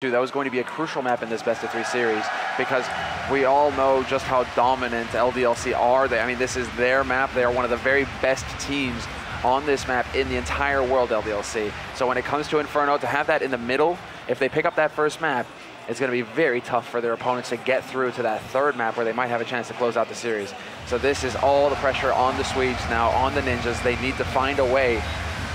That was going to be a crucial map in this best-of-3 series because we all know just how dominant LDLC are. I mean, this is their map. They are one of the very best teams on this map in the entire world, LDLC. So when it comes to Inferno, to have that in the middle, if they pick up that first map, it's going to be very tough for their opponents to get through to that third map where they might have a chance to close out the series. So this is all the pressure on the Swedes now, on the Ninjas. They need to find a way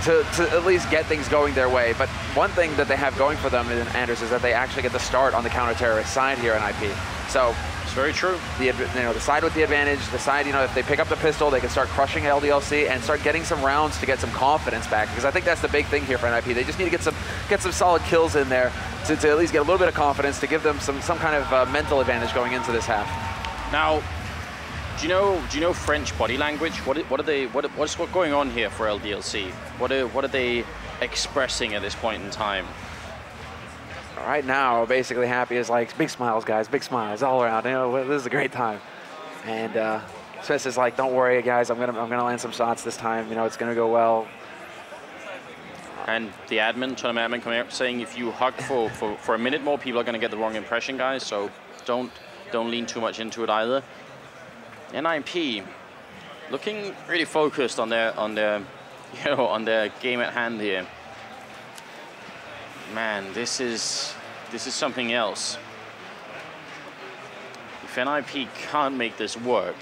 to at least get things going their way. But one thing that they have going for them, Anders, is that they actually get the start on the counter-terrorist side here in IP. So it's very true. The side with the advantage, the side, if they pick up the pistol, they can start crushing LDLC and start getting some rounds to get some confidence back. Because I think that's the big thing here for NIP. They just need to get some solid kills in there to at least get a little bit of confidence to give them some kind of mental advantage going into this half. Now, do you know French body language? What's going on here for LDLC? What are they expressing at this point in time? Right now, basically Happy is like, big smiles, guys, big smiles all around. This is a great time. And Smithzz is like, don't worry, guys, I'm gonna land some shots this time. It's gonna go well. And the tournament admin coming up saying, if you hug for a minute more, people are gonna get the wrong impression, guys. So don't lean too much into it either. NIP looking really focused on their game at hand here. Man, this is something else. If NIP can't make this work,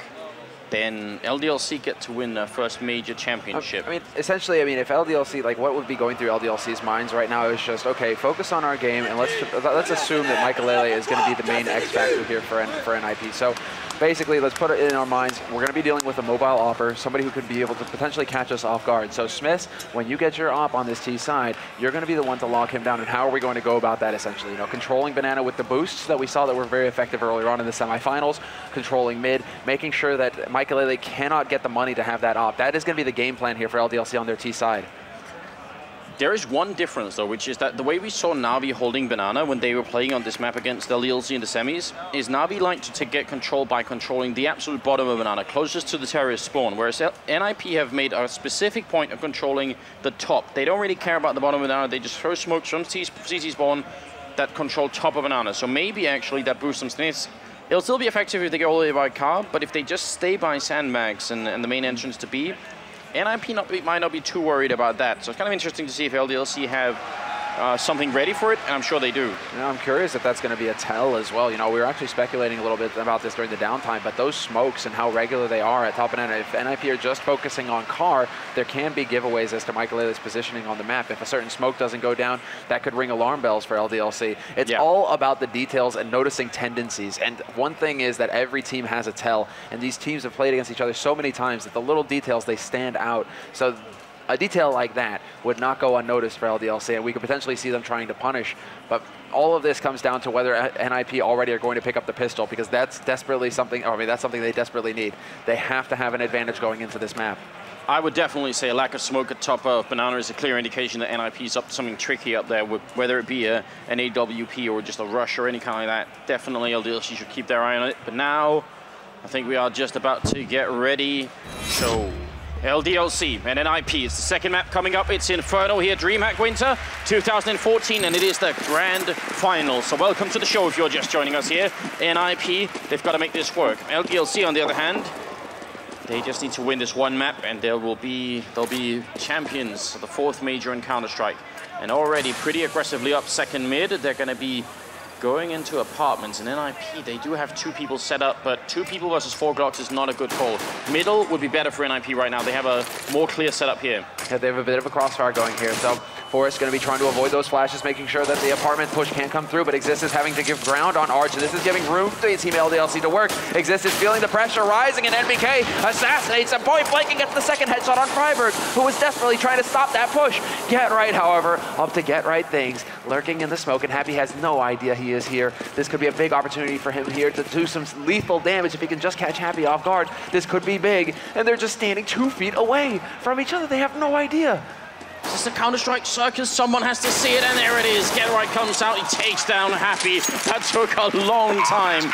then LDLC get to win their first major championship. Essentially, if LDLC, what would be going through LDLC's minds right now is just, okay, focus on our game, and let's assume that Maikelele is going to be the main X factor here for NIP. So basically, let's put it in our minds, we're going to be dealing with a mobile opper, somebody who could be able to potentially catch us off guard. So Smithzz, when you get your op on this T side, you're going to be the one to lock him down. And how are we going to go about that, essentially? Controlling Banana with the boosts that we saw that were very effective earlier on in the semifinals, controlling mid, making sure that Maikelele cannot get the money to have that op. That is going to be the game plan here for LDLC on their T side. There is one difference, though, which is that the way we saw Na'Vi holding Banana when they were playing on this map against LDLC in the semis, is Na'Vi liked to get control by controlling the absolute bottom of Banana, closest to the terrorist spawn, whereas NIP have made a specific point of controlling the top. They don't really care about the bottom of Banana, they just throw smokes from CT spawn that control top of Banana. So maybe actually that boosts some Smithzz. It'll still be effective if they go all the way by car, but if they just stay by sandbags and the main entrance to B, NIP might not be too worried about that. So it's kind of interesting to see if LDLC have something ready for it, and I'm sure they do. I'm curious if that's going to be a tell as well. We were actually speculating a little bit about this during the downtime, but those smokes and how regular they are at top and end, if NIP are just focusing on car, there can be giveaways as to Maikelele's positioning on the map. If a certain smoke doesn't go down, that could ring alarm bells for LDLC. It's all about the details and noticing tendencies. And one thing is that every team has a tell, and these teams have played against each other so many times that the little details, they stand out. So a detail like that would not go unnoticed for LDLC, and we could potentially see them trying to punish. But all of this comes down to whether NIP already are going to pick up the pistol, because that's desperately something, that's something they desperately need. They have to have an advantage going into this map. I would definitely say a lack of smoke at top of Banana is a clear indication that NIP is up to something tricky up there, whether it be an AWP or just a rush or any kind of that. Definitely LDLC should keep their eye on it. But now, I think we are just about to get ready. So LDLC and NIP, it's the second map coming up. It's Inferno here, DreamHack Winter 2014, and it is the grand final. So welcome to the show if you're just joining us here. NIP, they've got to make this work. LDLC, on the other hand, they just need to win this one map, and they'll be champions of the fourth major in Counter-Strike. And already pretty aggressively up second mid. They're going to be going into apartments, and NIP, they do have 2 people set up, but 2 people versus 4 Glocks is not a good call. Middle would be better for NIP right now. They have a more clear setup here. Yeah, they have a bit of a crossfire going here, so Forrest going to be trying to avoid those flashes, making sure that the apartment push can't come through, but Xizt is having to give ground on Arch, and this is giving room to Team LDLC to work. Xizt is feeling the pressure rising, and NBK assassinates him point blank and gets the second headshot on friberg, who was desperately trying to stop that push. Get Right, however, up to Get Right things, lurking in the smoke, and Happy has no idea he is here. This could be a big opportunity for him here to do some lethal damage. If he can just catch Happy off guard, this could be big. And they're just standing 2 feet away from each other. They have no idea. This is the Counter-Strike circus. Someone has to see it, and there it is. Get Right comes out. He takes down Happy. That took a long time.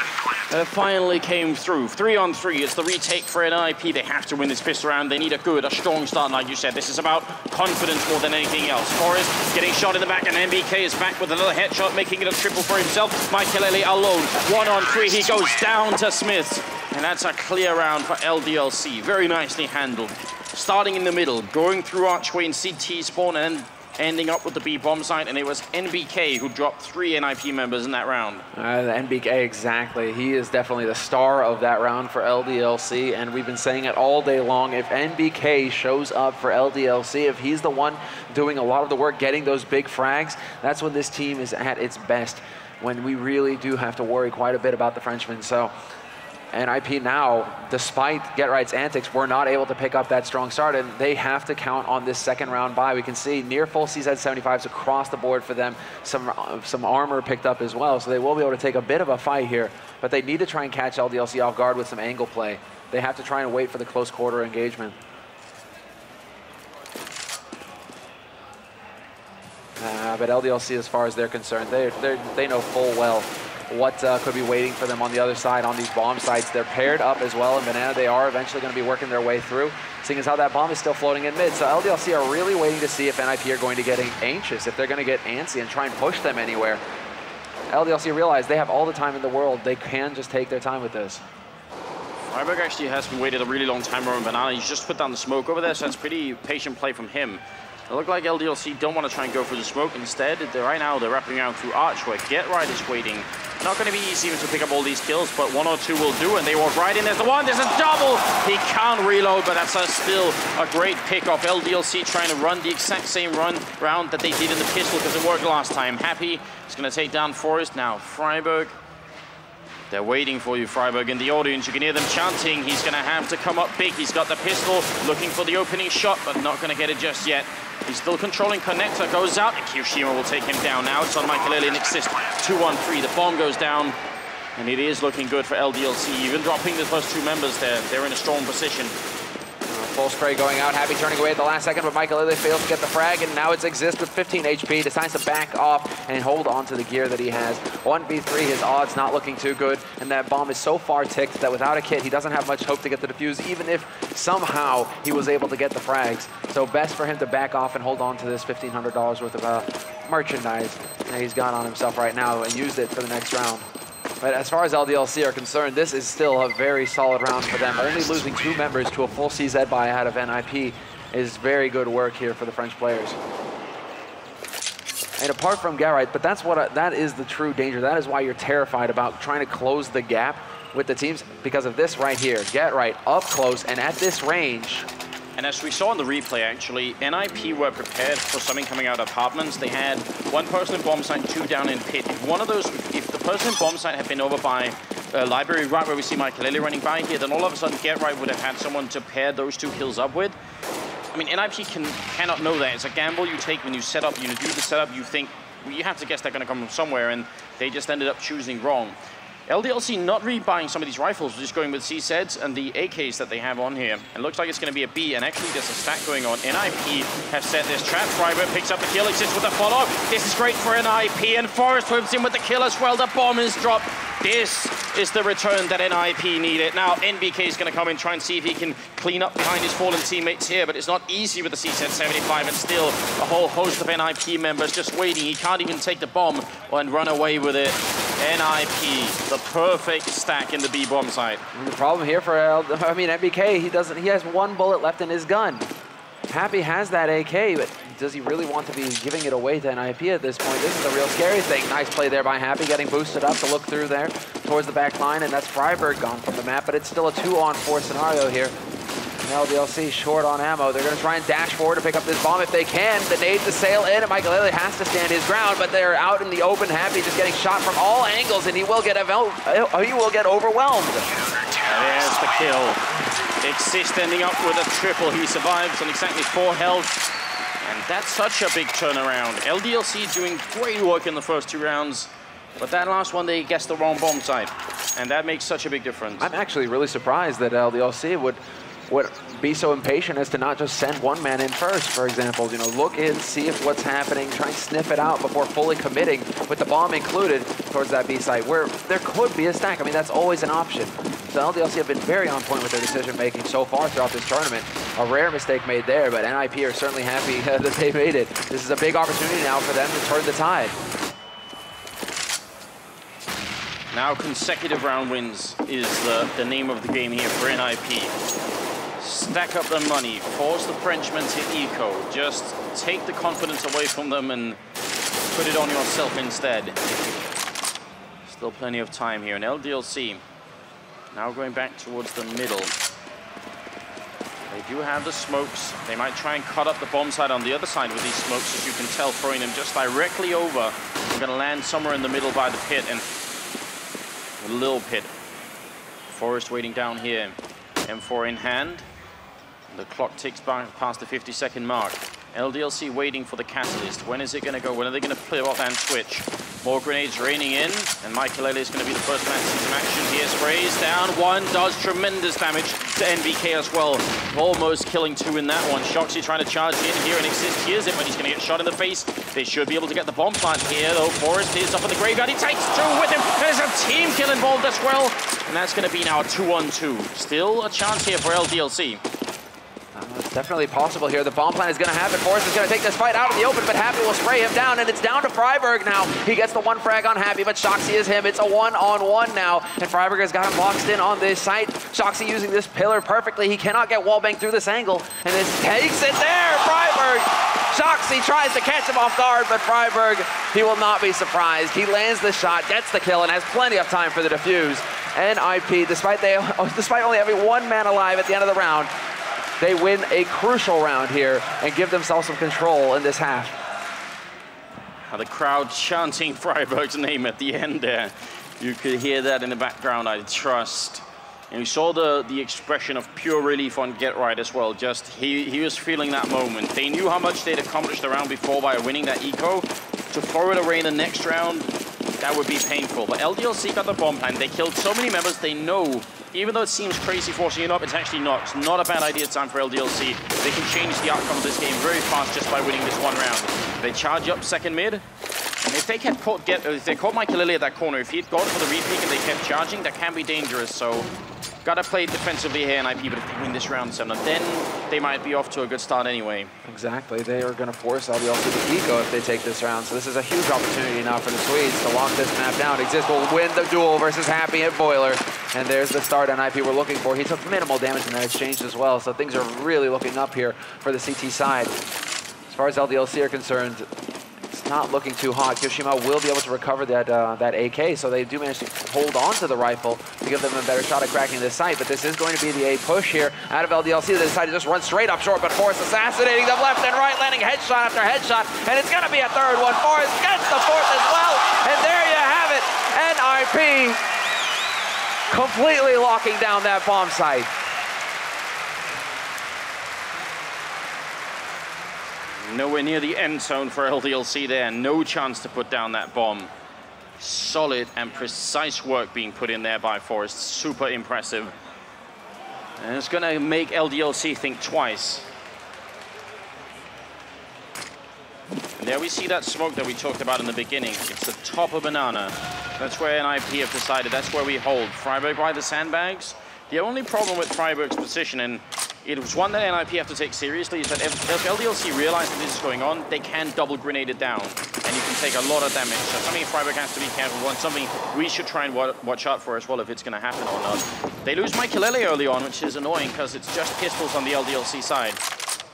finally came through. 3-on-3, it's the retake for NIP. They have to win this fifth round. They need a strong start, like you said. This is about confidence more than anything else. Forrest getting shot in the back, and NBK is back with another headshot, making it a triple for himself. Maikelele alone, 1-on-3, he goes down to Smithzz. And that's a clear round for LDLC. Very nicely handled. Starting in the middle, going through archway in CT spawn, and ending up with the B bomb site, and it was NBK who dropped 3 NIP members in that round. The NBK, exactly. He is definitely the star of that round for LDLC, and we've been saying it all day long. If NBK shows up for LDLC, if he's the one doing a lot of the work, getting those big frags, that's when this team is at its best, when we really do have to worry quite a bit about the Frenchman. So NIP now, despite GetRight's antics, were not able to pick up that strong start, and they have to count on this second round bye. We can see near full Xizt 75s across the board for them. Some armor picked up as well, so they will be able to take a bit of a fight here, but they need to try and catch LDLC off guard with some angle play. They have to try and wait for the close quarter engagement. But LDLC, as far as they're concerned, they know full well what could be waiting for them on the other side on these bomb sites. They're paired up as well in Banana. They are eventually going to be working their way through, seeing as how that bomb is still floating in mid. So LDLC are really waiting to see if NIP are going to get anxious, if they're going to get antsy and try and push them anywhere. LDLC realize they have all the time in the world. They can just take their time with this. friberg actually has been waited a really long time around Banana. He's just put down the smoke over there, so that's pretty patient play from him. It looked like LDLC don't want to try and go for the smoke. Instead, right now they're wrapping around through archway. GetRight is waiting. Not going to be easy even to pick up all these kills, but 1 or 2 will do, and they walk right in. There's the one, there's a double! He can't reload, but that's still a great pick off. LDLC trying to run the exact same round that they did in the pistol because it worked last time. Happy is going to take down Forrest. Now friberg, they're waiting for you, friberg, in the audience. You can hear them chanting. He's going to have to come up big. He's got the pistol, looking for the opening shot, but not going to get it just yet. He's still controlling connector, goes out, and kioshima will take him down. Now it's on Maikelele and Xizt, 2-on-3. The bomb goes down, and it is looking good for LDLC. Even dropping the first 2 members there, they're in a strong position. Full spray going out, Happy turning away at the last second, but Maikelele fails to get the frag, and now it's Xizt with 15 HP, decides to back off and hold on to the gear that he has. 1v3, his odds not looking too good, and that bomb is so far ticked that without a kit, he doesn't have much hope to get the defuse, even if somehow he was able to get the frags. So best for him to back off and hold on to this $1,500 worth of merchandise that he's got on himself right now and used it for the next round. But as far as LDLC are concerned, this is still a very solid round for them. Only losing 2 members to a full CZ buy out of NIP is very good work here for the French players. And apart from GetRight, but that is the true danger. That is why you're terrified about trying to close the gap with the teams, because of this right here. GetRight up close and at this range. And as we saw in the replay, actually, NIP were prepared for something coming out of apartments. They had 1 person in bomb site, 2 down in pit. If the person in bomb site had been over by library, right where we see Maikelele running by here, then all of a sudden GetRight would have had someone to pair those 2 kills up with. I mean, NIP cannot know that. It's a gamble you take when you set up. You do the setup, you think, well, you have to guess they're going to come from somewhere, and they just ended up choosing wrong. LDLC not rebuying some of these rifles, just going with Xizt and the AKs that they have on here. And looks like it's going to be a B, and actually there's a stack going on. NIP have set this trap. friberg picks up the kill, Xizt with the follow. This is great for NIP, and Forrest whips in with the kill as well. The bomb is dropped. This is the return that NIP needed. Now NBK is going to come and try and see if he can clean up behind his fallen teammates here, but it's not easy with the Xizt 75, and still a whole host of NIP members just waiting. He can't even take the bomb and run away with it. NIP, the perfect stack in the B bomb site. The problem here for NBK, he has 1 bullet left in his gun. Happy has that AK, but does he really want to be giving it away to NIP at this point? This is the real scary thing. Nice play there by Happy, getting boosted up to look through there towards the back line, and that's friberg gone from the map, but it's still a 2-on-4 scenario here. LDLC short on ammo. They're going to try and dash forward to pick up this bomb if they can. The nade to sail in, and Maikelele has to stand his ground, but they're out in the open. Happy just getting shot from all angles, and he will get overwhelmed. There's the kill. Xizt ending up with a triple. He survives on exactly 4 health. And that's such a big turnaround. LDLC doing great work in the first 2 rounds, but that last one they guessed the wrong bomb site, and that makes such a big difference. I'm actually really surprised that LDLC would would be so impatient as to not just send one man in first, for example. You know, look in, see if what's happening, try and sniff it out before fully committing, with the bomb included, towards that B site, where there could be a stack. I mean, that's always an option. So LDLC have been very on point with their decision-making so far throughout this tournament. A rare mistake made there, but NIP are certainly happy that they made it. This is a big opportunity now for them to turn the tide. Now consecutive round wins is the name of the game here for NIP. Stack up the money, force the Frenchmen to eco, just take the confidence away from them and put it on yourself instead. Still plenty of time here, and LDLC now going back towards the middle. They do have the smokes. They might try and cut up the bomb side on the other side with these smokes, as you can tell, throwing them just directly over. They're going to land somewhere in the middle by the pit, and a little pit. Forest waiting down here. M4 in hand. The clock ticks past the 50-second mark. LDLC waiting for the catalyst. When is it going to go? When are they going to flip off and switch? More grenades raining in, and Maikelele is going to be the first man to see some action here. Sprays down one, does tremendous damage to NBK as well. Almost killing two in that one. shox trying to charge in here, and Xizt hears it, but he's going to get shot in the face. They should be able to get the bomb plant here, though. Forest is up in the graveyard. He takes two with him. There's a team kill involved as well, and that's going to be now a 2-on-2. Still a chance here for LDLC. It's definitely possible here. The bomb plant is going to happen. Forrest is going to take this fight out in the open, but Happy will spray him down, and it's down to friberg now. He gets the one frag on Happy, but shox is him. It's a one-on-one now, and friberg has got him boxed in on this site. shox using this pillar perfectly. He cannot get wallbang through this angle, and this takes it there. friberg. shox tries to catch him off guard, but friberg, he will not be surprised. He lands the shot, gets the kill, and has plenty of time for the defuse. NIP, despite only having one man alive at the end of the round, they win a crucial round here and give themselves some control in this half. The crowd chanting friberg's name at the end there. You could hear that in the background, I trust. And you saw the expression of pure relief on Get Right as well. Just, he was feeling that moment. They knew how much they'd accomplished the round before by winning that eco. To throw it away in the next round, that would be painful. But LDLC got the bomb plant. They killed so many members, they know, even though it seems crazy forcing it up, it's actually not. It's not a bad idea time for LDLC. They can change the outcome of this game very fast just by winning this one round. They charge up second mid, and if they caught Maikelele at that corner, if he'd gone for the repeat and they kept charging, that can be dangerous. So gotta play defensively here, NIP, but if they win this round, then they might be off to a good start anyway. Exactly, they are going to force LDLC to eco if they take this round. So this is a huge opportunity now for the Swedes to lock this map down. Xizt will win the duel versus Happy at Boiler. And there's the start NIP we're looking for. He took minimal damage in that exchange as well, so things are really looking up here for the CT side. As far as LDLC are concerned, it's not looking too hot. Kioshima will be able to recover that AK, so they do manage to hold on to the rifle to give them a better shot at cracking this site. But this is going to be the A push here out of LDLC. They decide to just run straight up short, but Forrest assassinating them left and right, landing headshot after headshot, and it's going to be a third one. Forrest gets the fourth as well, and there you have it. NIP completely locking down that bomb site. Nowhere near the end zone for LDLC there. No chance to put down that bomb. Solid and precise work being put in there by Forrest. Super impressive. And it's going to make LDLC think twice. And there we see that smoke that we talked about in the beginning. It's the top of Banana. That's where NIP have decided. That's where we hold. friberg by the sandbags. The only problem with friberg's position, and it was one that NIP have to take seriously, is that if LDLC realize that this is going on, they can double grenade it down, and you can take a lot of damage. So something friberg has to be careful on, something we should try and watch out for as well if it's going to happen or not. They lose Maikelele early on, which is annoying because it's just pistols on the LDLC side.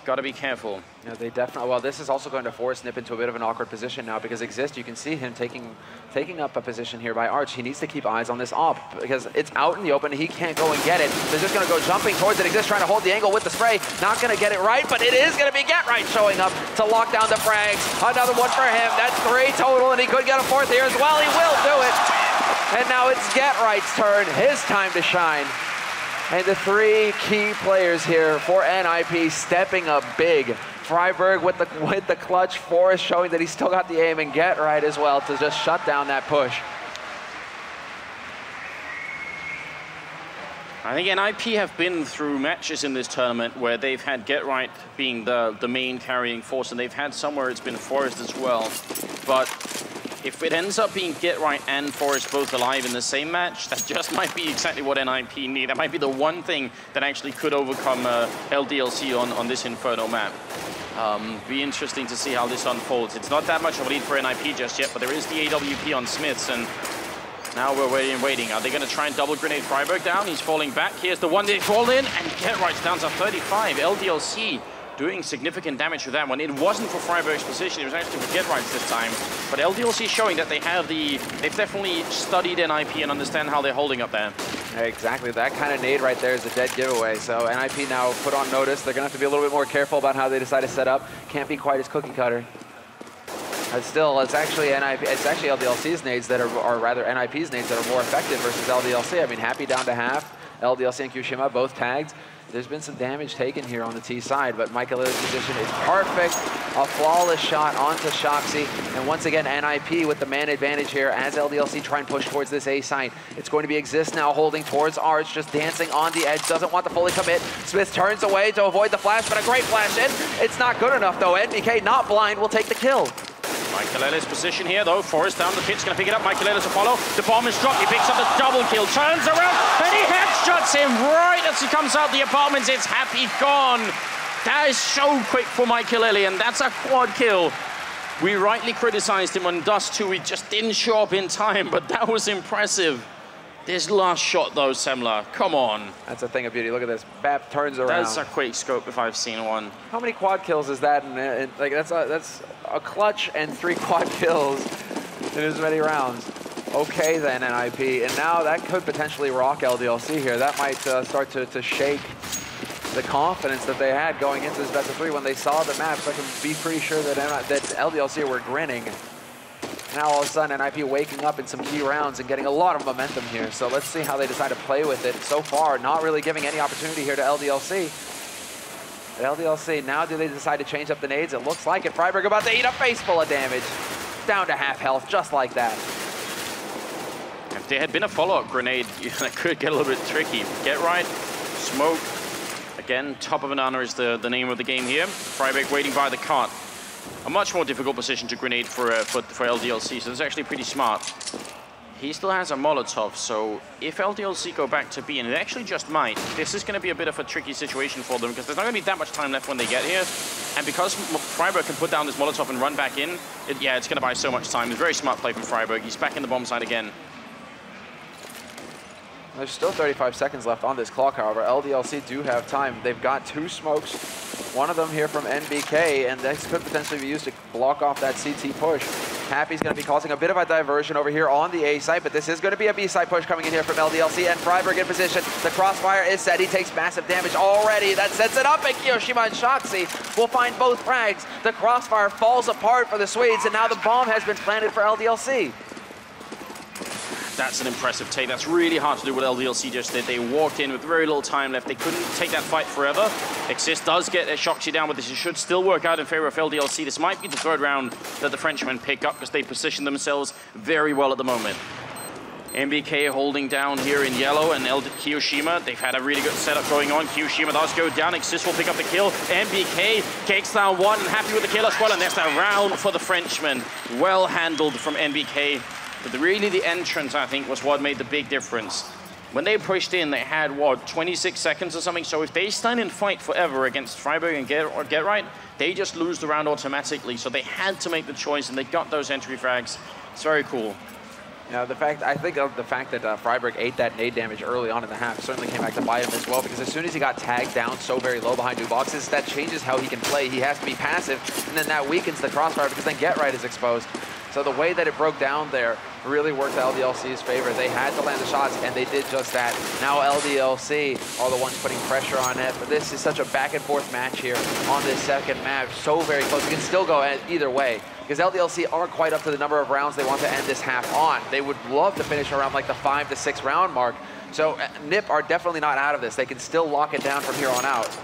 Got to be careful. Yeah, they definitely. Well, this is also going to force Nip into a bit of an awkward position now because Xizt, you can see him taking up a position here by Arch. He needs to keep eyes on this op because it's out in the open. He can't go and get it. They're just going to go jumping towards it. Xizt trying to hold the angle with the spray. Not going to get it right, but it is going to be Get Right showing up to lock down the frags. Another one for him. That's 3 total, and he could get a 4th here as well. He will do it. And now it's Get Right's turn. His time to shine. And the 3 key players here for NIP stepping up big. friberg with the clutch, Forrest showing that he's still got the aim, and Get Right as well to just shut down that push. I think NIP have been through matches in this tournament where they've had Get Right being the main carrying force, and they've had somewhere it's been Forest as well. But if it ends up being Get Right and Forest both alive in the same match, that just might be exactly what NIP need. That might be the one thing that actually could overcome LDLC on this Inferno map. Be interesting to see how this unfolds. It's not that much of a lead for NIP just yet, but there is the AWP on Smithzz, and now we're waiting. Are they going to try and double grenade friberg down? He's falling back. Here's the one they fall in, and Get Right's down to 35. LDLC doing significant damage with that one. It wasn't for friberg's position, it was actually for Get Right's this time. But LDLC showing that they've definitely studied NIP and understand how they're holding up there. Exactly, that kind of nade right there is a dead giveaway. So NIP now put on notice. They're going to have to be a little bit more careful about how they decide to set up. Can't be quite as cookie cutter. But still, it's actually LDLC's nades that are rather NIP's nades that are more effective versus LDLC. I mean, Happy down to half. LDLC and Kioshima both tagged. There's been some damage taken here on the T side, but Maikelele's position is perfect. A flawless shot onto shoxy. And once again, NIP with the man advantage here as LDLC try and push towards this A site. It's going to be Xizt now holding towards Arch, just dancing on the edge. Doesn't want to fully commit. Smithzz turns away to avoid the flash, but a great flash in. It's not good enough though. NBK, not blind, will take the kill. Maikelele's position here, though. Forest down the pitch, going to pick it up. Maikelele to follow. The bomb is dropped. He picks up the double kill, turns around, and he headshots him right as he comes out the apartments. It's Happy gone. That is so quick for Maikelele, and that's a quad kill. We rightly criticized him on Dust 2. He just didn't show up in time, but that was impressive. This last shot, though, Semler, come on. That's a thing of beauty. Look at this. Bap turns around. That's a quick scope if I've seen one. How many quad kills is that? Like that's a clutch and 3 quad kills in as many rounds. Okay, then NIP, and now that could potentially rock LDLC here. That might start to shake the confidence that they had going into this best of 3 when they saw the map. So I can be pretty sure that LDLC were grinning. Now all of a sudden NIP waking up in some key rounds and getting a lot of momentum here. So let's see how they decide to play with it. So far, not really giving any opportunity here to LDLC. But LDLC, now do they decide to change up the nades? It looks like it. friberg about to eat a face full of damage. Down to half health, just like that. If there had been a follow-up grenade, that could get a little bit tricky. Get Right, smoke. Again, top of an honor is the name of the game here. friberg waiting by the cart. A much more difficult position to grenade for LDLC, so it's actually pretty smart. He still has a Molotov, so if LDLC go back to B, and it actually just might, this is going to be a bit of a tricky situation for them because there's not going to be that much time left when they get here. And because friberg can put down this Molotov and run back in, it's going to buy so much time. It's a very smart play from friberg. He's back in the bomb site again. There's still 35 seconds left on this clock, however. LDLC do have time. They've got 2 smokes, one of them here from NBK, and this could potentially be used to block off that CT push. Happy's going to be causing a bit of a diversion over here on the A site, but this is going to be a B site push coming in here from LDLC, and friberg in position. The crossfire is set. He takes massive damage already. That sets it up, and kioshima and shoxy will find both frags. The crossfire falls apart for the Swedes, and now the bomb has been planted for LDLC. That's an impressive take. That's really hard to do what LDLC just did. They walked in with very little time left. They couldn't take that fight forever. Xizt does get a shoxy down, but this should still work out in favor of LDLC. This might be the 3rd round that the Frenchmen pick up because they position themselves very well at the moment. NBK holding down here in yellow, and kioshima, they've had a really good setup going on. Kioshima does go down. Xizt will pick up the kill. NBK takes down one and Happy with the kill as well, and there's that round for the Frenchmen. Well handled from NBK. But really the entrance, I think, was what made the big difference. When they pushed in, they had, what, 26 seconds or something? So if they stand and fight forever against friberg and Get Right, they just lose the round automatically. So they had to make the choice, and they got those entry frags. It's very cool. Yeah, I think the fact that friberg ate that nade damage early on in the half certainly came back to bite him as well, because as soon as he got tagged down so very low behind 2 boxes, that changes how he can play. He has to be passive, and then that weakens the crossfire because then Get Right is exposed. So the way that it broke down there really worked LDLC's favor. They had to land the shots, and they did just that. Now LDLC are the ones putting pressure on it, but this is such a back-and-forth match here on this second map. So very close. It can still go either way, because LDLC aren't quite up to the number of rounds they want to end this half on. They would love to finish around like the 5 to 6 round mark. So NIP are definitely not out of this. They can still lock it down from here on out.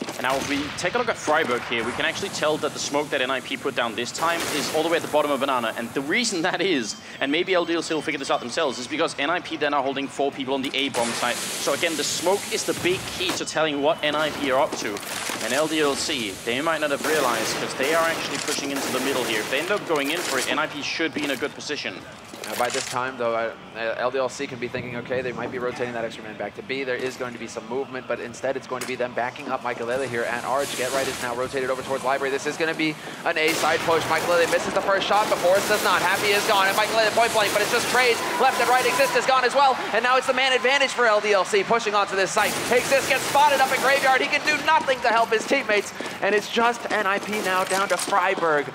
And now if we take a look at friberg here, we can actually tell that the smoke that NIP put down this time is all the way at the bottom of Banana. And the reason that is, and maybe LDLC will figure this out themselves, is because NIP then are holding 4 people on the A bomb site. So again, the smoke is the big key to telling what NIP are up to. And LDLC, they might not have realized, because they are actually pushing into the middle here. If they end up going in for it, NIP should be in a good position. By this time, though, LDLC can be thinking, okay, they might be rotating that extra man back to B. There is going to be some movement, but instead it's going to be them backing up Maikelele here. And Arch, Get Right is now rotated over towards Library. This is going to be an A side push. Maikelele misses the first shot, but Forrest does not. Happy is gone, and Maikelele point blank, but it's just trades left and right. Xizt is gone as well, and now it's the man advantage for LDLC pushing onto this site. Xizt gets spotted up in Graveyard. He can do nothing to help his teammates, and it's just NIP now down to friberg.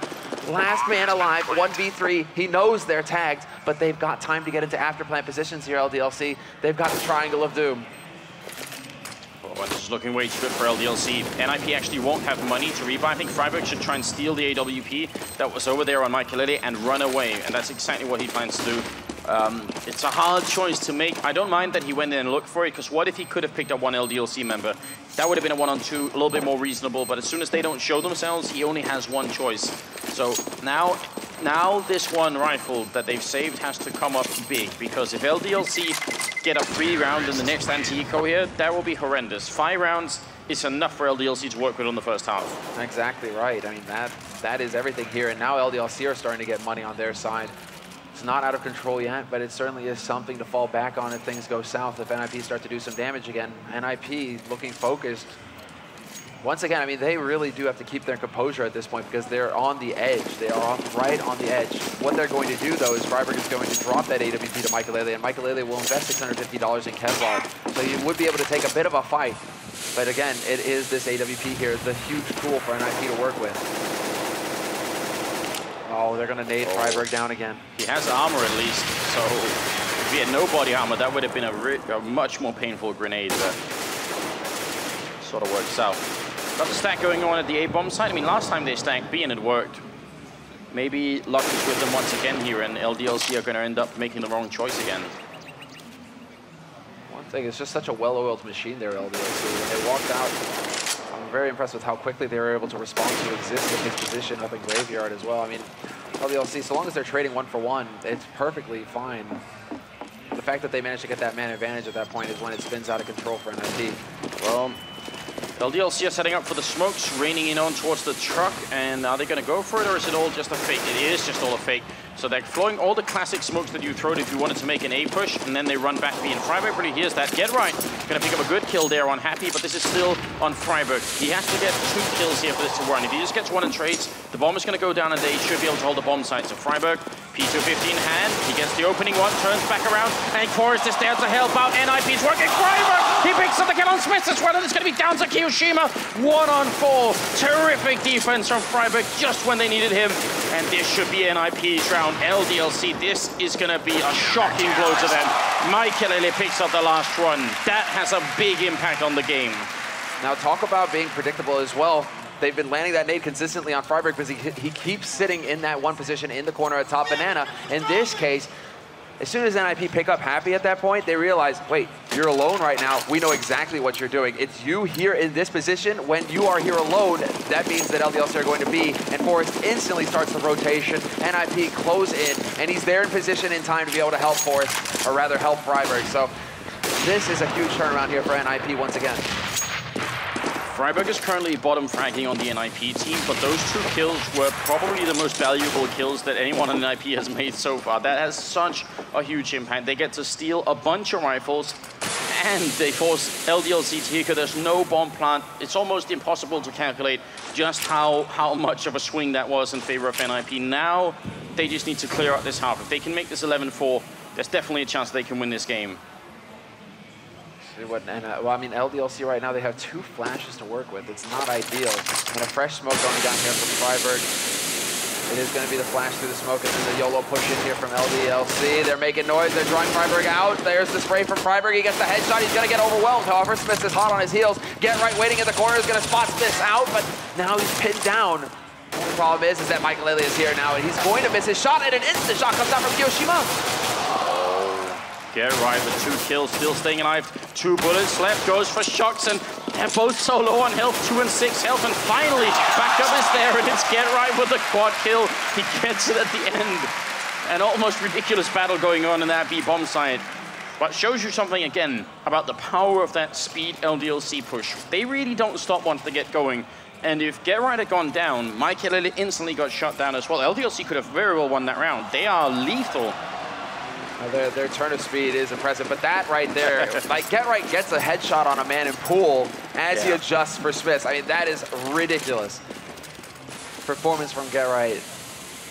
Last man alive, 1v3. He knows they're tagged, but they've got time to get into afterplant positions here, LDLC. They've got the Triangle of Doom. Oh, this is looking way too good for LDLC. NIP actually won't have money to rebuy. I think friberg should try and steal the AWP that was over there on Maikelele and run away, and that's exactly what he plans to do. It's a hard choice to make. I don't mind that he went in and looked for it, because what if he could have picked up one LDLC member? That would have been a 1-on-2, a little bit more reasonable, but as soon as they don't show themselves, he only has one choice. So now this one rifle that they've saved has to come up big, because if LDLC get a free round in the next anti-eco here, that will be horrendous. 5 rounds is enough for LDLC to work with on the first half. Exactly right. I mean, that is everything here, and now LDLC are starting to get money on their side. It's not out of control yet, but it certainly is something to fall back on if things go south, if NIP start to do some damage again. NIP looking focused. Once again, I mean, they really do have to keep their composure at this point because they're on the edge. They are right on the edge. What they're going to do, though, is friberg is going to drop that AWP to Maikelele, and Maikelele will invest $650 in Kevlar. So you would be able to take a bit of a fight. But again, it is this AWP here, the huge tool for NIP to work with. Oh, they're going to nade friberg down again. He has armor at least, so if he had no body armor, that would have been a much more painful grenade. But sort of works out. Got the stack going on at the A bomb site. I mean, last time they stacked B and it worked. Maybe luck is with them once again here, and LDLC are going to end up making the wrong choice again. One thing, it's just such a well-oiled machine there, LDLC. When they walked out, I'm very impressed with how quickly they were able to respond to Xizt in his position up in Graveyard as well. I mean, LDLC, so long as they're trading 1-for-1, it's perfectly fine. The fact that they managed to get that man advantage at that point is when it spins out of control for NIP. Well, LDLC are setting up for the smokes, raining in on towards the truck, and are they going to go for it, or is it all just a fake? It is just all a fake. So they're throwing all the classic smokes that you throw if you wanted to make an A push, and then they run back B. And friberg really hears that. Get Right going to pick up a good kill there on Happy, but this is still on friberg. He has to get 2 kills here for this to run. If he just gets 1 in trades, the bomb is going to go down, and they should be able to hold the bomb site. So friberg, P250 in hand, he gets the opening one, turns back around, and Forrest is there to help out. NIP's working. friberg, he picks up the kill on Smithzz as well, and it's going to be down to kioshima. 1-on-4. Terrific defense from friberg just when they needed him. And this should be NIP's round. LDLC, this is going to be a shocking blow to them. Maikelele picks up the last one. That has a big impact on the game. Now talk about being predictable as well. They've been landing that nade consistently on friberg because he keeps sitting in that one position in the corner at top Banana. In this case, as soon as NIP pick up Happy at that point, they realize, wait, you're alone right now. We know exactly what you're doing. It's you here in this position. When you are here alone, that means that LDLC are going to be, and Forrest instantly starts the rotation. NIP close in, and he's there in position in time to be able to help Forrest, or rather help friberg. So this is a huge turnaround here for NIP once again. friberg is currently bottom fragging on the NIP team, but those 2 kills were probably the most valuable kills that anyone on NIP has made so far. That has such a huge impact. They get to steal a bunch of rifles, and they force LDLC to here because there's no bomb plant. It's almost impossible to calculate just how much of a swing that was in favor of NIP. Now, they just need to clear out this half. If they can make this 11-4, there's definitely a chance they can win this game. Well, I mean, LDLC right now, they have 2 flashes to work with. It's not ideal. And a fresh smoke going down here from friberg. It is going to be the flash through the smoke, and then the YOLO push in here from LDLC. They're making noise. They're drawing friberg out. There's the spray from friberg. He gets the headshot. He's going to get overwhelmed. However, Smithzz is hot on his heels. Get Right waiting in the corner is going to spot Smithzz out, but now he's pinned down. The only problem is that Maikelele is here now, and he's going to miss his shot, and an instant shot comes out from Kioshima. Get right with 2 kills, still staying alive. 2 bullets left, goes for shox, and they're both so low on health, 2 and 6 health, and finally, backup is there, and it's Get right with the quad kill. He gets it at the end. An almost ridiculous battle going on in that B bomb site. But shows you something again about the power of that speed LDLC push. They really don't stop once they get going. And if Get right had gone down, Maikelele instantly got shot down as well. LDLC could have very well won that round. They are lethal. Their turn of speed is impressive, but that right there, like Get right gets a headshot on a man in pool as he adjusts for Smithzz. I mean, that is ridiculous performance from Get right.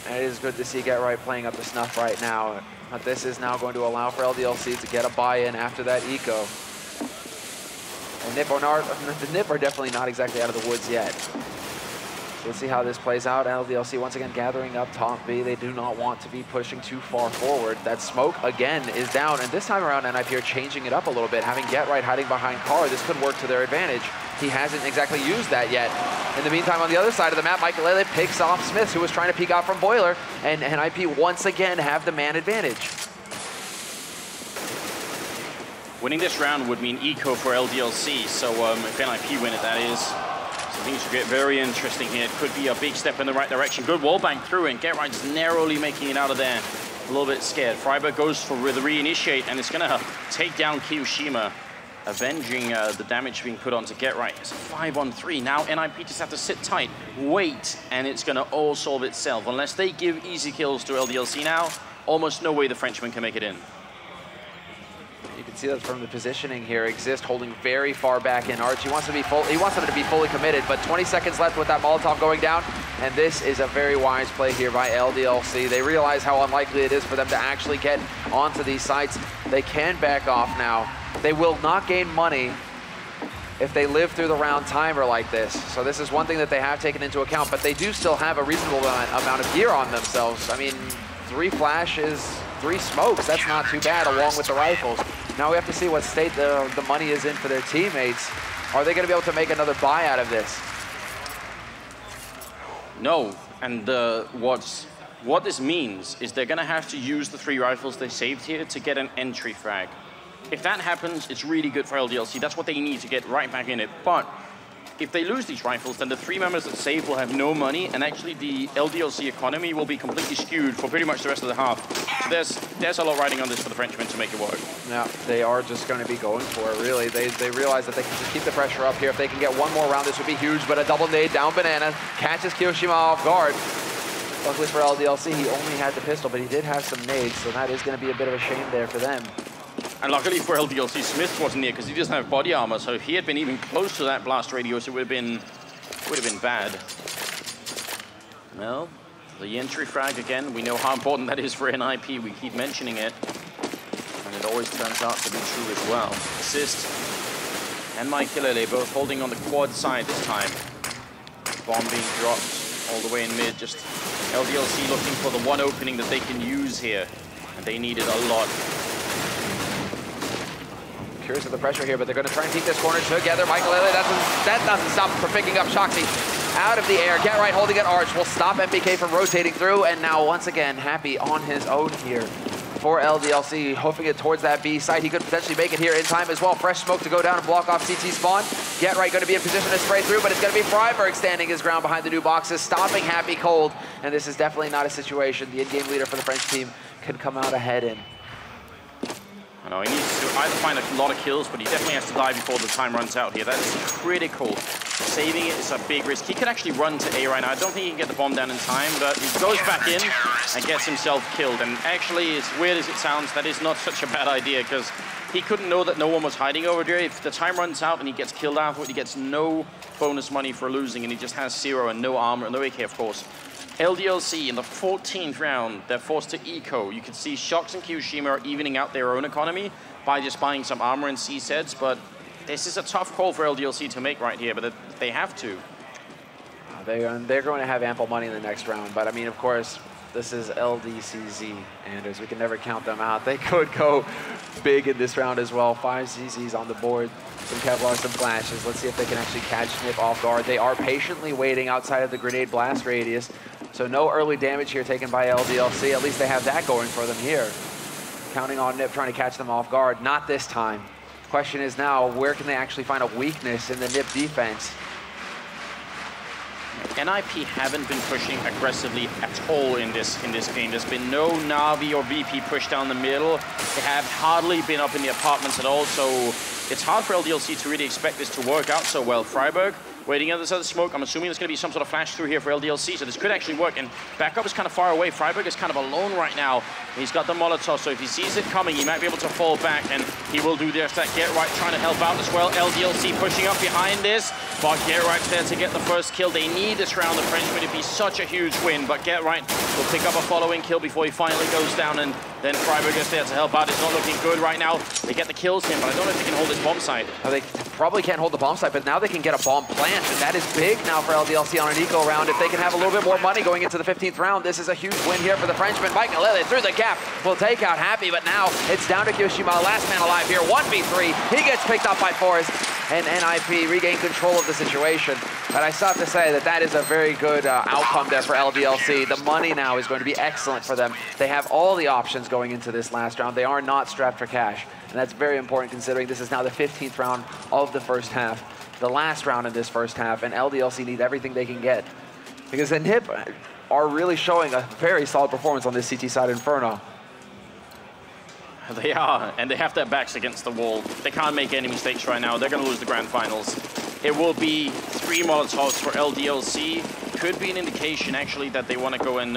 And it is good to see Get right playing up the snuff right now. But this is now going to allow for LDLC to get a buy-in after that eco. And the Nip are definitely not exactly out of the woods yet. So let's see how this plays out. LDLC once again gathering up top B. They do not want to be pushing too far forward. That smoke again is down, and this time around NIP are changing it up a little bit, having Get right hiding behind Car. This could work to their advantage. He hasn't exactly used that yet. In the meantime, on the other side of the map, Maikelele picks off Smithzz, who was trying to peek out from Boiler, and NIP once again have the man advantage. Winning this round would mean eco for LDLC, so if NIP win it, that is. So things could get very interesting here. It could be a big step in the right direction. Good wall bank through, and Get right just narrowly making it out of there. A little bit scared. friberg goes for the reinitiate, and it's going to take down Kioshima, avenging the damage being put onto Get right. It's a 5-on-3. Now NIP just have to sit tight, wait, and it's going to all solve itself. Unless they give easy kills to LDLC now, almost no way the Frenchman can make it in. You can see that from the positioning here. Xizt holding very far back in Arch. He wants them to be fully committed, but 20 seconds left with that Molotov going down, and this is a very wise play here by LDLC. They realize how unlikely it is for them to actually get onto these sites. They can back off now. They will not gain money if they live through the round timer like this. So this is one thing that they have taken into account, but they do still have a reasonable amount of gear on themselves. I mean, 3 flashes, 3 smokes, that's not too bad along with the rifles. Now we have to see what state the money is in for their teammates. Are they going to be able to make another buy out of this? No, and what this means is they're going to have to use the 3 rifles they saved here to get an entry frag. If that happens, it's really good for LDLC. That's what they need to get right back in it. But if they lose these rifles, then the 3 members that save will have no money, and actually the LDLC economy will be completely skewed for pretty much the rest of the half. So there's a lot riding on this for the Frenchmen to make it work. Yeah, they are just going to be going for it, really. They realize that they can just keep the pressure up here. If they can get one more round, this would be huge, but a double nade down Banana catches Kioshima off guard. Luckily for LDLC, he only had the pistol, but he did have some nades, so that is going to be a bit of a shame there for them. And luckily for LDLC, Smithzz wasn't here because he doesn't have body armor. So if he had been even close to that blast radius, it would have been bad. Well, the entry frag again. We know how important that is for NIP. We keep mentioning it, and it always turns out to be true as well. Xizt and Maikelele both holding on the quad side this time. Bomb being dropped all the way in mid. Just LDLC looking for the one opening that they can use here, and they need it a lot. Curious of the pressure here, but they're going to try and keep this corner together. Maikelele, that doesn't stop him from picking up shoxy out of the air. Get right holding at Arch will stop MBK from rotating through, and now once again Happy on his own here for LDLC, hoofing it towards that B site. He could potentially make it here in time as well. Fresh smoke to go down and block off CT spawn. Get right going to be in position to spray through, but it's going to be friberg standing his ground behind the new boxes, stopping Happy cold, and this is definitely not a situation the in-game leader for the French team can come out ahead in. I know, he needs to either find a lot of kills, but he definitely has to die before the time runs out here. That is critical. Saving it is a big risk. He could actually run to A right now. I don't think he can get the bomb down in time, but he goes back in and gets himself killed. And actually, as weird as it sounds, that is not such a bad idea, because he couldn't know that no one was hiding over there. If the time runs out and he gets killed afterward, he gets no bonus money for losing, and he just has 0 and no armor, no AK, of course. LDLC in the 14th round, they're forced to eco. You can see shox and Kioshima are evening out their own economy by just buying some armor and Xizt, but this is a tough call for LDLC to make right here, but they have to. They're going to have ample money in the next round, but I mean, of course, this is LDCZ, Anders. We can never count them out. They could go big in this round as well. 5 ZZs on the board, some Kevlar, some flashes. Let's see if they can actually catch Snip off guard. They are patiently waiting outside of the grenade blast radius, so no early damage here taken by LDLC. At least they have that going for them here. counting on Nip trying to catch them off guard. Not this time. Question is now, where can they actually find a weakness in the Nip defense? NIP haven't been pushing aggressively at all in this game. There's been no Na'Vi or VP push down the middle. They have hardly been up in the apartments at all, so it's hard for LDLC to really expect this to work out so well. friberg waiting at this other smoke. I'm assuming there's going to be some sort of flash through here for LDLC, so this could actually work. And backup is kind of far away. friberg is kind of alone right now. He's got the Molotov, so if he sees it coming, he might be able to fall back, and he will do just that. Get right trying to help out as well. LDLC pushing up behind this, but Get Right's there to get the first kill. They need this round. The Frenchman, it'd be such a huge win, but Get Right will pick up a following kill before he finally goes down, and then friberg is there to help out. It's not looking good right now. They get the kills in, but I don't know if they can hold this bomb site. They probably can't hold the bomb site, but now they can get a bomb plant, and that is big now for LDLC on an eco round. If they can have a little bit more money going into the 15th round, this is a huge win here for the Frenchman. Maikelele through the gap will take out Happy, but now it's down to kioshima, last man alive here, 1v3. He gets picked up by Forrest, and NIP regain control of the situation. But I still have to say that that is a very good outcome there for LDLC. The money now is going to be excellent for them. They have all the options going into this last round. They are not strapped for cash, and that's very important considering this is now the 15th round of the first half. The last round in this first half, and LDLC need everything they can get. Because the NIP are really showing a very solid performance on this CT side Inferno. They are, and they have their backs against the wall. They can't make any mistakes right now. They're going to lose the grand finals. It will be 3 Molotovs for LDLC. Could be an indication, actually, that they want to go and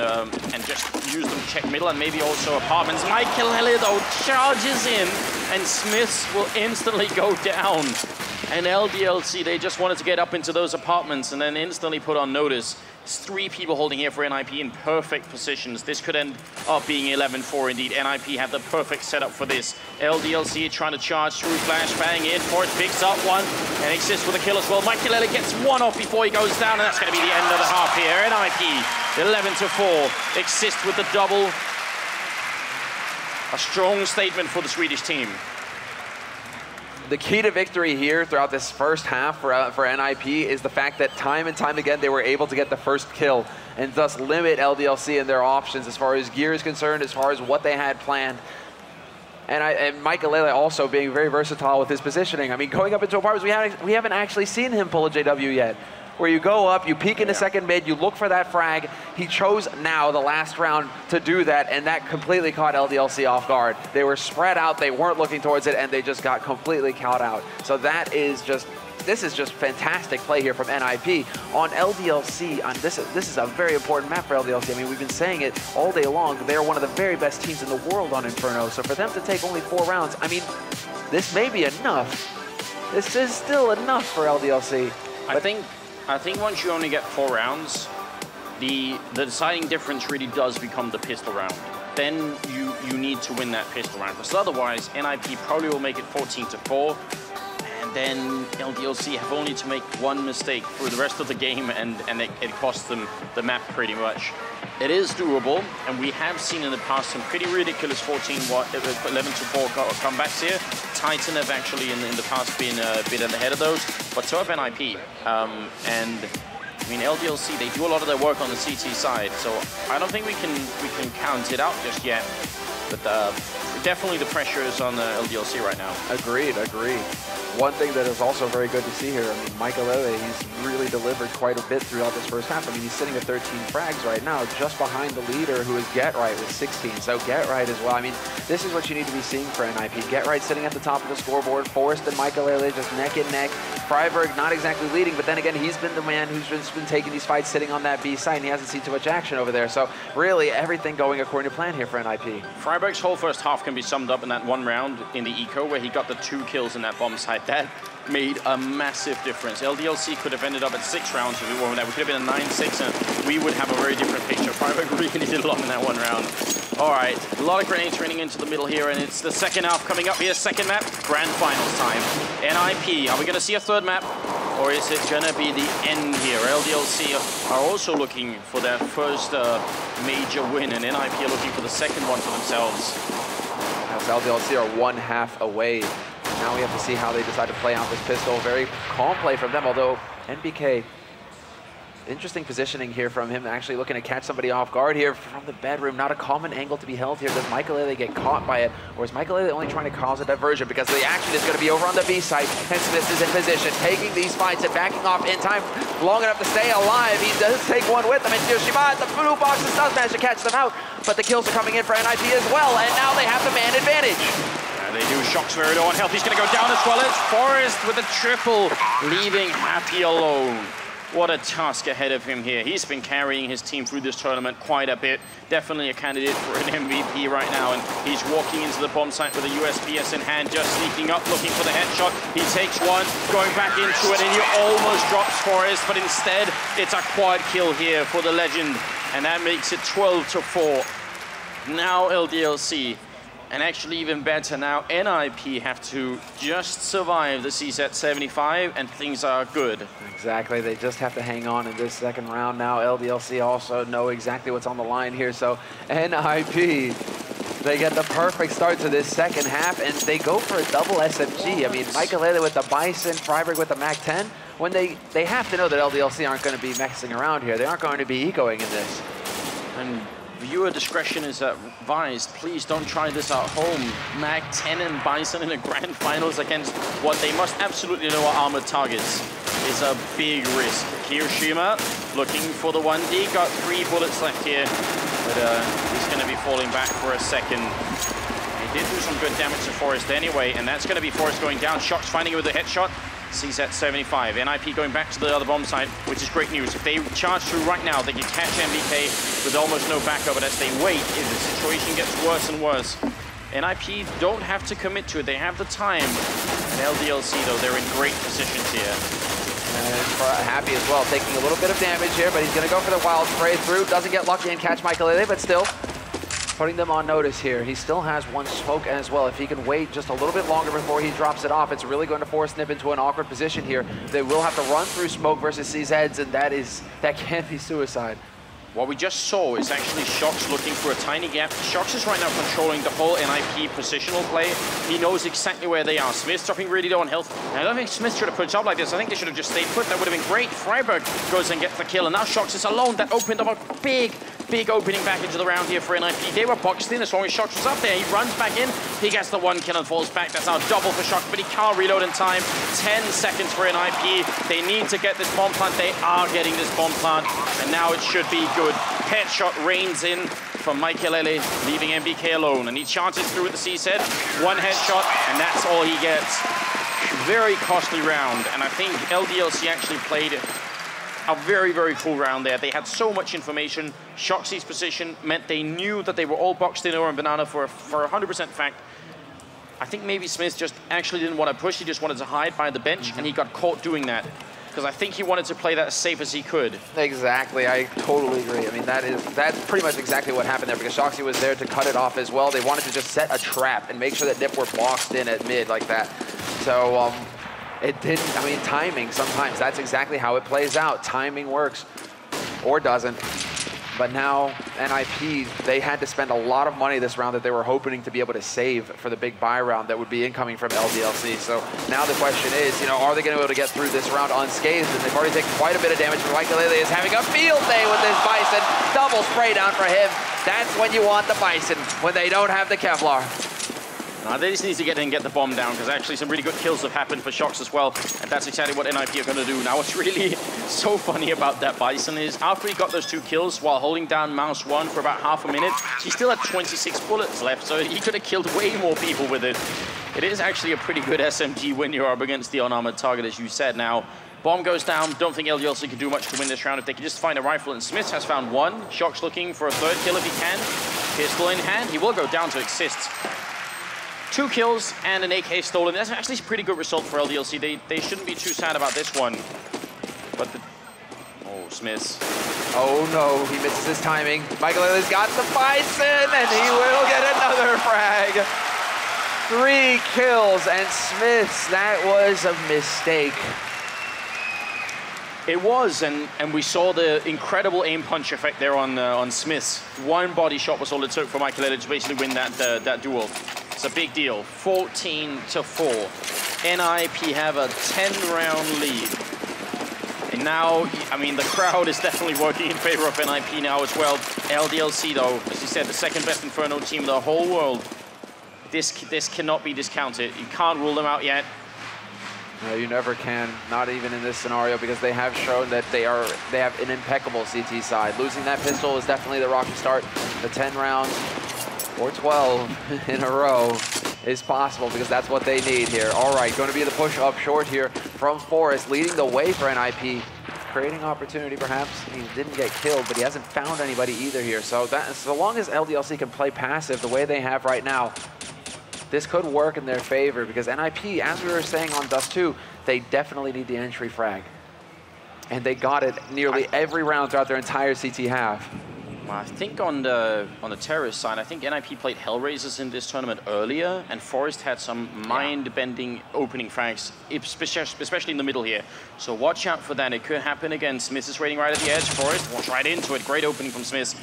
just use them to check middle, and maybe also apartments. Maikelele, though, charges in, and Smithzz will instantly go down. And LDLC, they just wanted to get up into those apartments and then instantly put on notice. There's 3 people holding here for NIP in perfect positions. This could end up being 11-4 indeed. NIP have the perfect setup for this. LDLC trying to charge through, flashbang in. Forrest picks up one, and Xizt with a kill as well. Maikelele gets one off before he goes down, and that's going to be the end of the half here. NIP 11-4. Xizt with the double. A strong statement for the Swedish team. The key to victory here throughout this first half for NIP is the fact that time and time again they were able to get the first kill and thus limit LDLC and their options as far as gear is concerned, as far as what they had planned. And Maikelele also being very versatile with his positioning. I mean, going up into apartments, we haven't actually seen him pull a JW yet. Where you go up, you peek into second mid, you look for that frag. He chose now, the last round, to do that, and that completely caught LDLC off guard. They were spread out, they weren't looking towards it, and they just got completely caught out. So that is just, this is just fantastic play here from NIP. On LDLC, this is a very important map for LDLC. I mean, we've been saying it all day long. They're one of the very best teams in the world on Inferno. So for them to take only 4 rounds, I mean, this may be enough. This is still enough for LDLC. I think once you only get 4 rounds, the deciding difference really does become the pistol round. Then you need to win that pistol round, because otherwise NIP probably will make it 14-4, and then LDLC have only to make 1 mistake for the rest of the game, and it costs them the map pretty much. It is doable, and we have seen in the past some pretty ridiculous 11-4 comebacks here. Titan have actually in the past been a bit ahead of those, but so have NIP. And I mean, LDLC, they do a lot of their work on the CT side, so I don't think we can count it out just yet. But definitely the pressure is on LDLC right now. Agreed. One thing that is also very good to see here, I mean, Maikelele, he's really delivered quite a bit throughout this first half. I mean, he's sitting at 13 frags right now, just behind the leader, who is Get Right with 16. So Get Right as well. I mean, this is what you need to be seeing for NIP. Get Right sitting at the top of the scoreboard, Forrest and Maikelele just neck and neck. friberg not exactly leading, but then again, he's been the man who's just been taking these fights sitting on that B side, and he hasn't seen too much action over there. So really, everything going according to plan here for NIP. friberg's whole first half can be summed up in that 1 round in the eco where he got the 2 kills in that bomb site. That made a massive difference. LDLC could have ended up at 6 rounds if we were that. We could have been a 9-6 and we would have a very different picture. friberg really did a lot in that 1 round. All right, a lot of grenades raining into the middle here, and it's the second half coming up here. Second map, grand finals time. NIP, are we going to see a 3rd map? Or is it going to be the end here? LDLC are also looking for their first major win, and NIP are looking for the 2nd one for themselves. As LDLC are 1 half away. Now we have to see how they decide to play out this pistol. Very calm play from them, although NBK Interesting positioning here from him, actually looking to catch somebody off guard here from the bedroom. Not a common angle to be held here. Does Maikelele get caught by it, or is Maikelele only trying to cause a diversion? Because the action is going to be over on the B site, and Smithzz is in position, taking these fights and backing off in time long enough to stay alive. He does take one with him, and kioshima at the blue boxes does manage to catch them out, but the kills are coming in for NIP as well, and now they have the man advantage. They do. shox very low on health. He's going to go down as well as Forrest with a triple, leaving Happy alone. What a task ahead of him here. He's been carrying his team through this tournament quite a bit. Definitely a candidate for an MVP right now. And he's walking into the bomb site with a USPS in hand, just sneaking up, looking for the headshot. He takes one, going back into it, and he almost drops Forrest, but instead it's a quad kill here for the legend. And that makes it 12-4. Now LDLC. And actually even better now, NIP have to just survive the Xizt 75 and things are good. Exactly, they just have to hang on in this second round now. LDLC also know exactly what's on the line here, so NIP, they get the perfect start to this second half and they go for a double SMG. I mean, Maikelele with the Bison, friberg with the MAC-10, when they have to know that LDLC aren't going to be messing around here. They aren't going to be ecoing in this. And viewer discretion is advised. Please don't try this at home. MAC-10 and Bison in a grand finals against what they must absolutely know are armored targets is a big risk. kioshima looking for the 1D, got 3 bullets left here, but he's going to be falling back for a second. He did do some good damage to Forrest anyway, and that's going to be Forrest going down. shox finding it with a headshot. Xizt 75. NIP going back to the other bomb site, which is great news. If they charge through right now, they can catch MBK with almost no backup, but as they wait, if the situation gets worse and worse, NIP don't have to commit to it. They have the time. And LDLC, though, they're in great positions here. And for Happy as well, taking a little bit of damage here, but he's going to go for the wild spray through. Doesn't get lucky and catch Maikelele, but still putting them on notice here. He still has one smoke as well. If he can wait just a little bit longer before he drops it off, it's really going to force Nip into an awkward position here. They will have to run through smoke versus Xizt, and that can be suicide. What we just saw is actually shox looking for a tiny gap. shox is right now controlling the whole NIP positional play. He knows exactly where they are. Smithzz dropping really low on health. And I don't think Smithzz should have put it up like this. I think they should have just stayed put. That would have been great. friberg goes and gets the kill. And now shox is alone. That opened up a big opening back into the round here for NIP. They were boxed in as long as shox was up there. He runs back in. He gets the 1 kill and falls back. That's now double for shox, but he can't reload in time. 10 seconds for NIP. They need to get this bomb plant. They are getting this bomb plant. And now it should be good. Headshot rains in from Maikelele, leaving MBK alone. And he charges through with the Xizt. 1 headshot, and that's all he gets. Very costly round. And I think LDLC actually played a very, very cool round there. They had so much information. shox's position meant they knew that they were all boxed in over and banana for 100% fact. I think maybe Smithzz just actually didn't want to push. He just wanted to hide by the bench, and he got caught doing that. Because I think he wanted to play that as safe as he could. Exactly, I totally agree. I mean, that's pretty much exactly what happened there, because shox was there to cut it off as well. They wanted to just set a trap and make sure that Nip were boxed in at mid like that. So it didn't, I mean, timing sometimes, that's exactly how it plays out. Timing works, or doesn't. But now, NIP, they had to spend a lot of money this round that they were hoping to be able to save for the big buy round that would be incoming from LDLC. So now the question is, you know, are they going to be able to get through this round unscathed? And they've already taken quite a bit of damage. Maikelele is having a field day with this Bison. Double spray down for him. That's when you want the Bison, when they don't have the Kevlar. They just need to get in and get the bomb down, because actually some really good kills have happened for shox as well, and that's exactly what NIP are going to do. Now, what's really so funny about that Bison is after he got those 2 kills while holding down mouse 1 for about half a minute, he still had 26 bullets left, so he could have killed way more people with it. It is actually a pretty good SMG when you're up against the unarmored target, as you said. Now, bomb goes down. Don't think LDLC can do much to win this round if they can just find a rifle, and Smithzz has found 1. shox looking for a 3rd kill if he can. Pistol in hand. He will go down to Xizt. 2 kills and an AK stolen. That's actually a pretty good result for LDLC. They shouldn't be too sad about this one. But oh, Smithzz. Oh no, he misses his timing. Maikelele's got the Bison, and he will get another frag. 3 kills, and Smithzz, that was a mistake. It was, and we saw the incredible aim punch effect there on Smithzz. 1 body shot was all it took for Maikelele to basically win that duel. It's a big deal. 14-4. NIP have a 10-round lead. And Now, I mean, the crowd is definitely working in favor of NIP now as well. LDLC, though, as you said, the second best Inferno team in the whole world. This cannot be discounted. You can't rule them out yet. No, you never can, not even in this scenario, because they have shown that they have an impeccable CT side. Losing that pistol is definitely the rocky start. The 10 rounds or 12 in a row is possible, because that's what they need here. All right, going to be the push up short here from Forest, leading the way for NIP. Creating opportunity, perhaps. He didn't get killed, but he hasn't found anybody either here. So long as LDLC can play passive the way they have right now, this could work in their favor, because NIP, as we were saying on Dust 2, they definitely need the entry frag. And they got it nearly every round throughout their entire CT half. I think on the terrorist side, I think NIP played Hellraisers in this tournament earlier, and Forest had some mind-bending opening frags, especially in the middle here. So watch out for that. It could happen again. Smithzz is raiding right at the edge. Forest walks right into it. Great opening from Smithzz.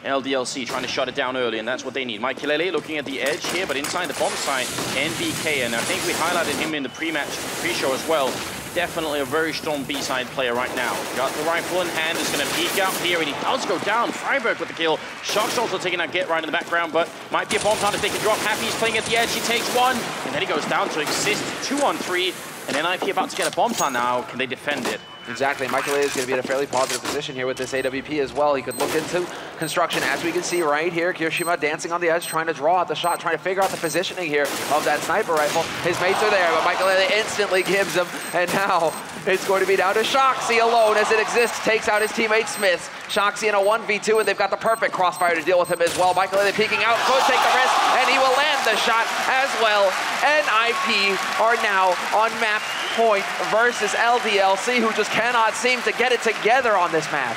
LDLC trying to shut it down early, and that's what they need. Maikelele looking at the edge here, but inside the bomb site, NBK, and I think we highlighted him in the pre-show as well. Definitely a very strong B-side player right now. Got the rifle in hand, is going to peek out here, and he does go down. friberg with the kill. shox also taking that get right in the background, but might be a bomb time if they can drop. Happy's playing at the edge, he takes one, and then he goes down to Xizt, 2-on-3, and NIP about to get a bomb time now. Can they defend it? Exactly. Maikelele is going to be in a fairly positive position here with this AWP as well. He could look into construction, as we can see right here. Kioshima dancing on the edge, trying to draw out the shot, trying to figure out the positioning here of that sniper rifle. His mates are there, but Maikelele instantly gives him, and now it's going to be down to shox alone as it exists, takes out his teammate Smithzz. shox in a 1v2, and they've got the perfect crossfire to deal with him as well. Maikelele peeking out, could take the risk, and he will land the shot as well. NIP are now on map point versus LDLC, who just cannot seem to get it together on this map.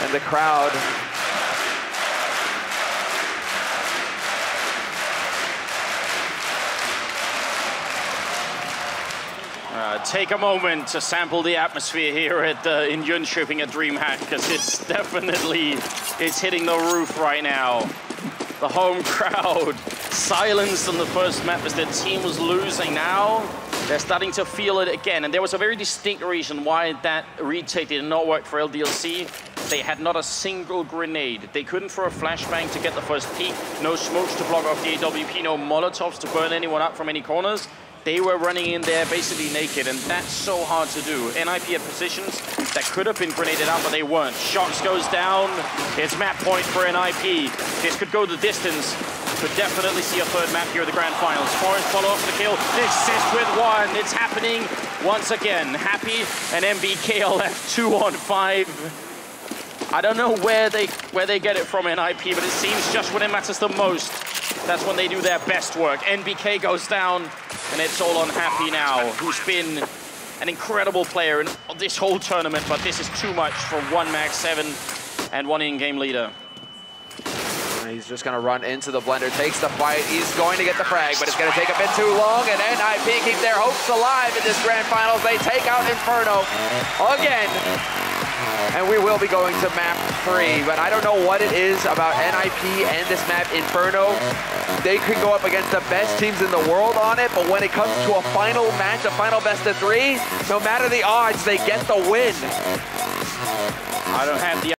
And the crowd take a moment to sample the atmosphere here in Jönköping at DreamHack, because it's hitting the roof right now. The home crowd silenced on the first map as their team was losing. Now they're starting to feel it again, and there was a very distinct reason why that retake did not work for LDLC. They had not a single grenade. They couldn't throw a flashbang to get the first peek, no smokes to block off the AWP, no molotovs to burn anyone up from any corners. They were running in there basically naked, and that's so hard to do. NIP had positions that could have been grenaded out, but they weren't. shox goes down. It's map point for NIP. This could go the distance. Could definitely see a third map here at the grand finals. Forest follow up for the kill. Xizt with one. It's happening once again. Happy and MBK are left 2-on-5. I don't know where they get it from, NIP, but it seems just when it matters the most, that's when they do their best work. NBK goes down, and it's all on Happy now, who's been an incredible player in this whole tournament, but this is too much for one max 7 and one in-game leader. He's just going to run into the blender, takes the fight. He's going to get the frag, but it's going to take a bit too long, and NIP keep their hopes alive in this grand finals. They take out Inferno again. And we will be going to map 3, but I don't know what it is about NIP and this map, Inferno. They could go up against the best teams in the world on it, but when it comes to a final match, a final best of 3, no matter the odds, they get the win. I don't have the